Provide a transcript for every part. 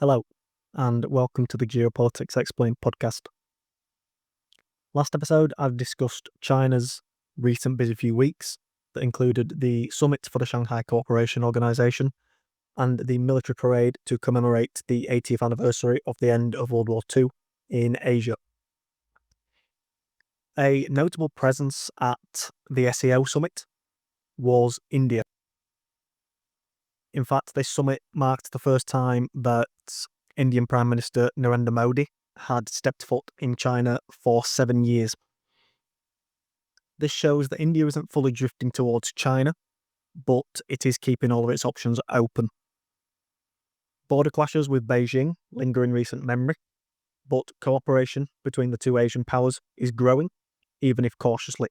Hello, and welcome to the Geopolitics Explained podcast. Last episode, I've discussed China's recent busy few weeks that included the summit for the Shanghai Cooperation Organization and the military parade to commemorate the 80th anniversary of the end of World War II in Asia. A notable presence at the SCO Summit was India. In fact, this summit marked the first time that Indian Prime Minister Narendra Modi had stepped foot in China for 7 years. This shows that India isn't fully drifting towards China, but it is keeping all of its options open. Border clashes with Beijing linger in recent memory, but cooperation between the two Asian powers is growing, even if cautiously.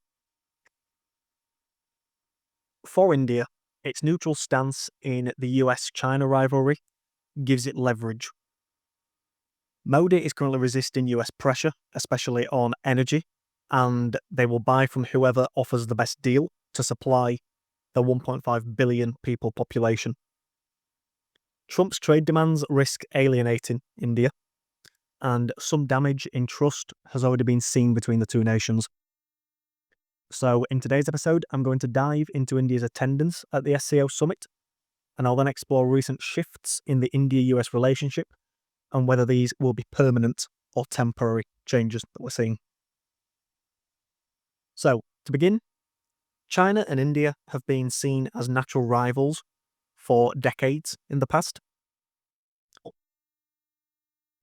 For India, its neutral stance in the US-China rivalry gives it leverage. Modi is currently resisting US pressure, especially on energy, and they will buy from whoever offers the best deal to supply the 1.5 billion people population. Trump's trade demands risk alienating India, and some damage in trust has already been seen between the two nations. So in today's episode, I'm going to dive into India's attendance at the SCO Summit, and I'll then explore recent shifts in the India-US relationship and whether these will be permanent or temporary changes that we're seeing. So, to begin, China and India have been seen as natural rivals for decades in the past.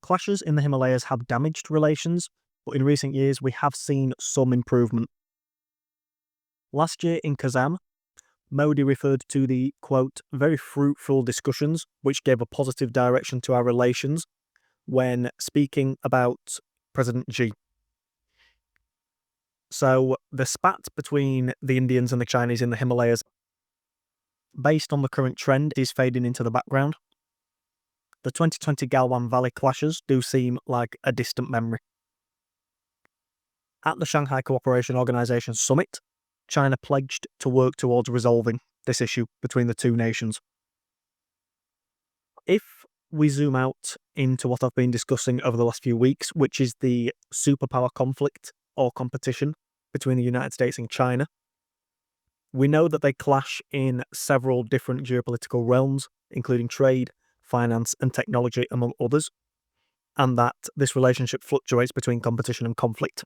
Clashes in the Himalayas have damaged relations, but in recent years we have seen some improvement. Last year in Kazan, Modi referred to the, quote, very fruitful discussions which gave a positive direction to our relations when speaking about President Xi. So the spat between the Indians and the Chinese in the Himalayas, based on the current trend, is fading into the background. The 2020 Galwan Valley clashes do seem like a distant memory. At the Shanghai Cooperation Organization Summit, China pledged to work towards resolving this issue between the two nations. If we zoom out into what I've been discussing over the last few weeks, which is the superpower conflict or competition between the United States and China, we know that they clash in several different geopolitical realms, including trade, finance, and technology, among others, and that this relationship fluctuates between competition and conflict.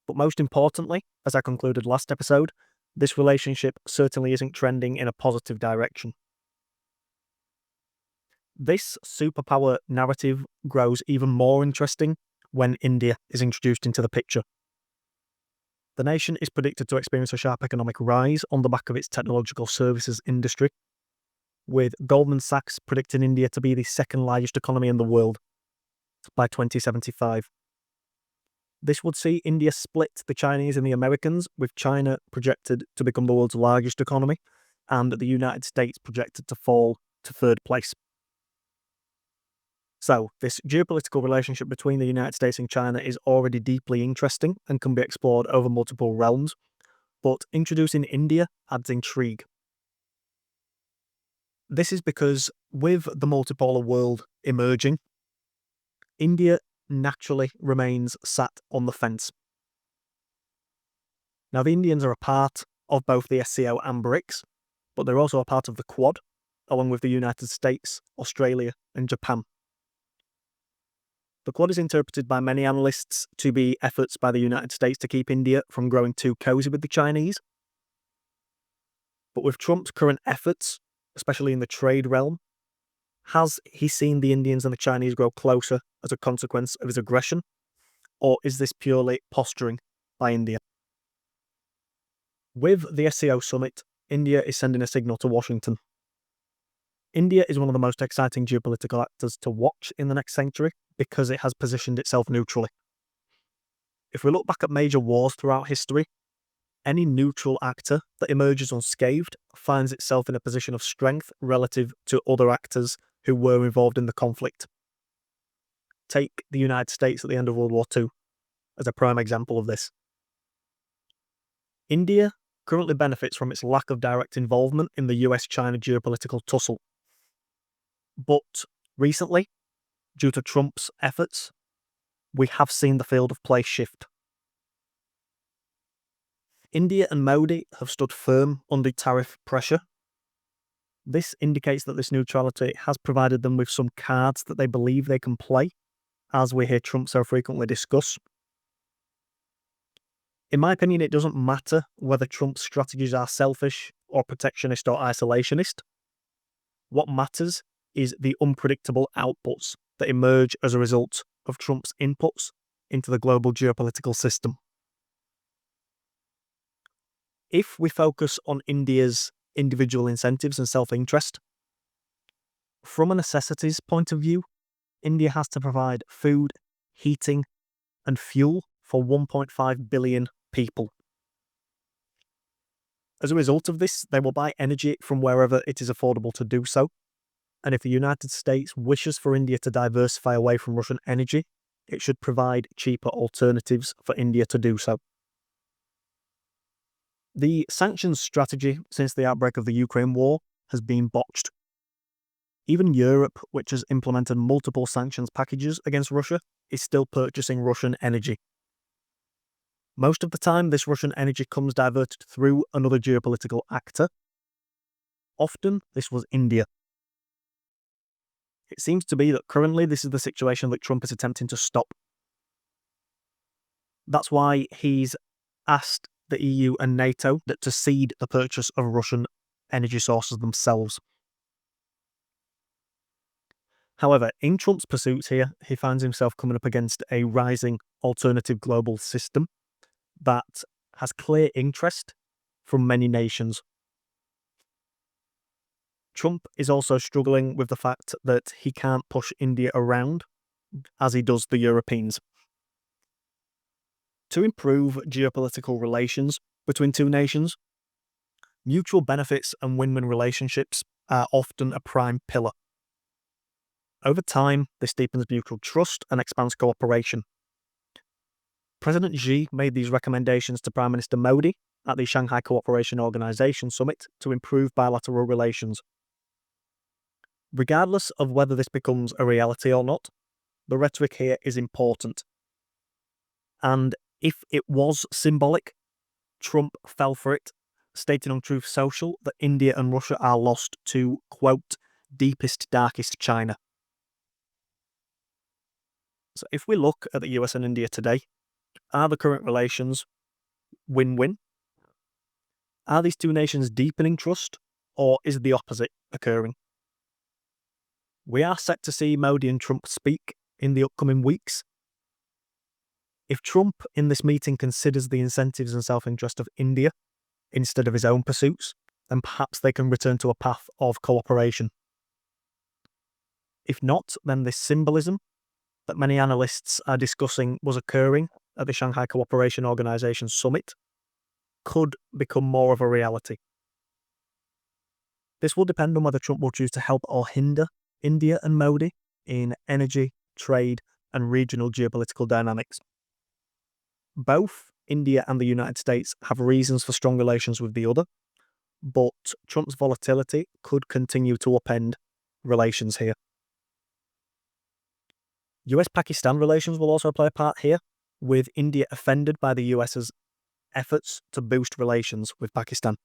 But most importantly, as I concluded last episode, this relationship certainly isn't trending in a positive direction. This superpower narrative grows even more interesting when India is introduced into the picture. The nation is predicted to experience a sharp economic rise on the back of its technological services industry, with Goldman Sachs predicting India to be the second largest economy in the world by 2075. This would see India split the Chinese and the Americans, with China projected to become the world's largest economy, and the United States projected to fall to third place. So, this geopolitical relationship between the United States and China is already deeply interesting and can be explored over multiple realms, but introducing India adds intrigue. This is because with the multipolar world emerging, India naturally remains sat on the fence. Now, the Indians are a part of both the SCO and BRICS, but they're also a part of the Quad, along with the United States, Australia, and Japan. The Quad is interpreted by many analysts to be efforts by the United States to keep India from growing too cozy with the Chinese. But with Trump's current efforts, especially in the trade realm, has he seen the Indians and the Chinese grow closer as a consequence of his aggression? Or is this purely posturing by India? With the SCO Summit, India is sending a signal to Washington. India is one of the most exciting geopolitical actors to watch in the next century because it has positioned itself neutrally. If we look back at major wars throughout history, any neutral actor that emerges unscathed finds itself in a position of strength relative to other actors who were involved in the conflict. Take the United States at the end of World War II as a prime example of this. India currently benefits from its lack of direct involvement in the US-China geopolitical tussle. But Recently, due to Trump's efforts, we have seen the field of play shift. India and Modi have stood firm under tariff pressure. This indicates that this neutrality has provided them with some cards that they believe they can play, as we hear Trump so frequently discuss. In my opinion, it doesn't matter whether Trump's strategies are selfish or protectionist or isolationist. What matters is the unpredictable outputs that emerge as a result of Trump's inputs into the global geopolitical system. If we focus on India's individual incentives and self-interest, from a necessities point of view, India has to provide food, heating, and fuel for 1.5 billion people. As a result of this, they will buy energy from wherever it is affordable to do so. And if the United States wishes for India to diversify away from Russian energy, it should provide cheaper alternatives for India to do so. The sanctions strategy since the outbreak of the Ukraine war has been botched. Even Europe, which has implemented multiple sanctions packages against Russia, is still purchasing Russian energy. Most of the time, this Russian energy comes diverted through another geopolitical actor. Often, this was India. It seems to be that currently this is the situation that Trump is attempting to stop. That's why he's asked the EU and NATO to cede the purchase of Russian energy sources themselves. However, in Trump's pursuits here, he finds himself coming up against a rising alternative global system that has clear interest from many nations. Trump is also struggling with the fact that he can't push India around as he does the Europeans. To improve geopolitical relations between two nations, mutual benefits and win-win relationships are often a prime pillar. Over time, this deepens mutual trust and expands cooperation. President Xi made these recommendations to Prime Minister Modi at the Shanghai Cooperation Organization Summit to improve bilateral relations. Regardless of whether this becomes a reality or not, the rhetoric here is important. And if it was symbolic, Trump fell for it, stating on Truth Social that India and Russia are lost to, quote, deepest, darkest China. So if we look at the US and India today, are the current relations win-win? Are these two nations deepening trust, or is the opposite occurring? We are set to see Modi and Trump speak in the upcoming weeks. If Trump in this meeting considers the incentives and self-interest of India instead of his own pursuits, then perhaps they can return to a path of cooperation. If not, then this symbolism that many analysts are discussing was occurring at the Shanghai Cooperation Organization Summit could become more of a reality. This will depend on whether Trump will choose to help or hinder India and Modi in energy, trade, and regional geopolitical dynamics. Both India and the United States have reasons for strong relations with the other, but Trump's volatility could continue to upend relations here. US-Pakistan relations will also play a part here, with India offended by the US's efforts to boost relations with Pakistan.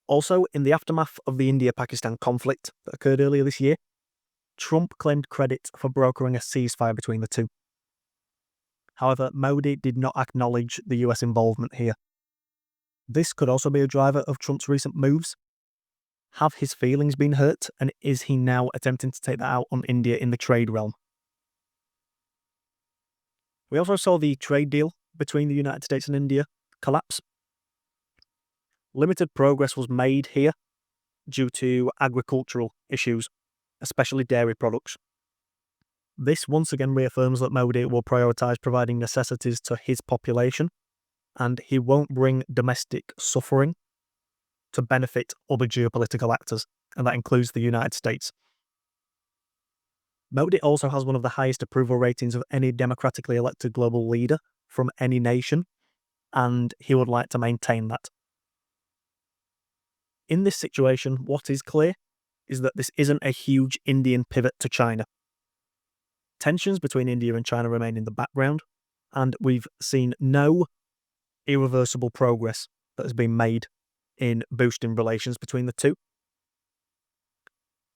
Also, in the aftermath of the India-Pakistan conflict that occurred earlier this year, Trump claimed credit for brokering a ceasefire between the two. However, Modi did not acknowledge the US involvement here. This could also be a driver of Trump's recent moves. Have his feelings been hurt, and is he now attempting to take that out on India in the trade realm? We also saw the trade deal between the United States and India collapse. Limited progress was made here due to agricultural issues, especially dairy products. This once again reaffirms that Modi will prioritise providing necessities to his population, and he won't bring domestic suffering to benefit other geopolitical actors, and that includes the United States. Modi also has one of the highest approval ratings of any democratically elected global leader from any nation, and he would like to maintain that. In this situation, what is clear is that this isn't a huge Indian pivot to China. Tensions between India and China remain in the background, and we've seen no irreversible progress that has been made in boosting relations between the two.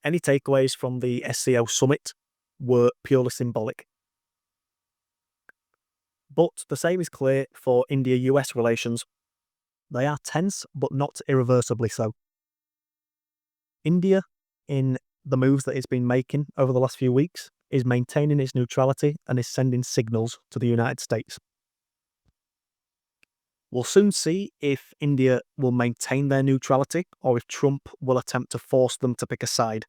Any takeaways from the SCO Summit were purely symbolic. But the same is clear for India-US relations. They are tense, but not irreversibly so. India, in the moves that it's been making over the last few weeks, is maintaining its neutrality and is sending signals to the United States. We'll soon see if India will maintain their neutrality or if Trump will attempt to force them to pick a side.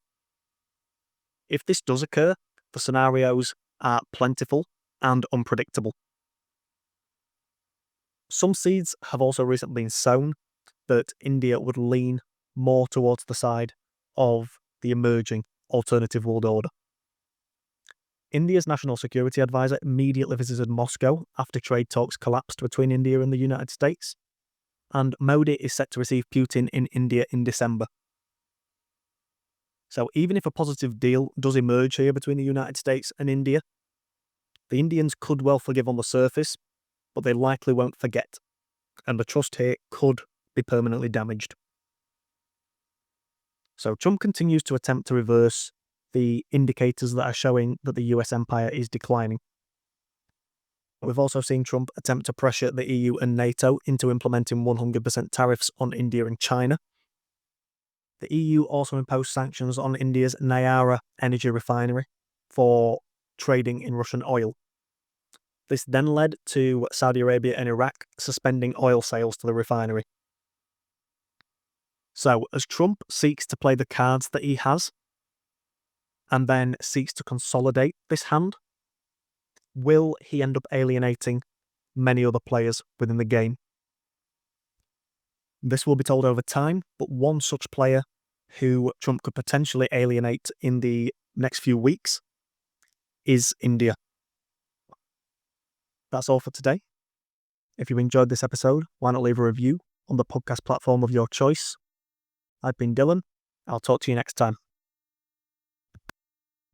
If this does occur, the scenarios are plentiful and unpredictable. Some seeds have also recently been sown that India would lean more towards the side of the emerging alternative world order. India's National Security Advisor immediately visited Moscow after trade talks collapsed between India and the United States, and Modi is set to receive Putin in India in December. So even if a positive deal does emerge here between the United States and India, the Indians could well forgive on the surface, but they likely won't forget, and the trust here could be permanently damaged. So Trump continues to attempt to reverse the indicators that are showing that the US empire is declining. We've also seen Trump attempt to pressure the EU and NATO into implementing 100% tariffs on India and China. The EU also imposed sanctions on India's Nayara energy refinery for trading in Russian oil. This then led to Saudi Arabia and Iraq suspending oil sales to the refinery. So, as Trump seeks to play the cards that he has, and then seeks to consolidate this hand, will he end up alienating many other players within the game? This will be told over time, but one such player who Trump could potentially alienate in the next few weeks is India. That's all for today. If you enjoyed this episode, why not leave a review on the podcast platform of your choice? I've been Dylan. I'll talk to you next time.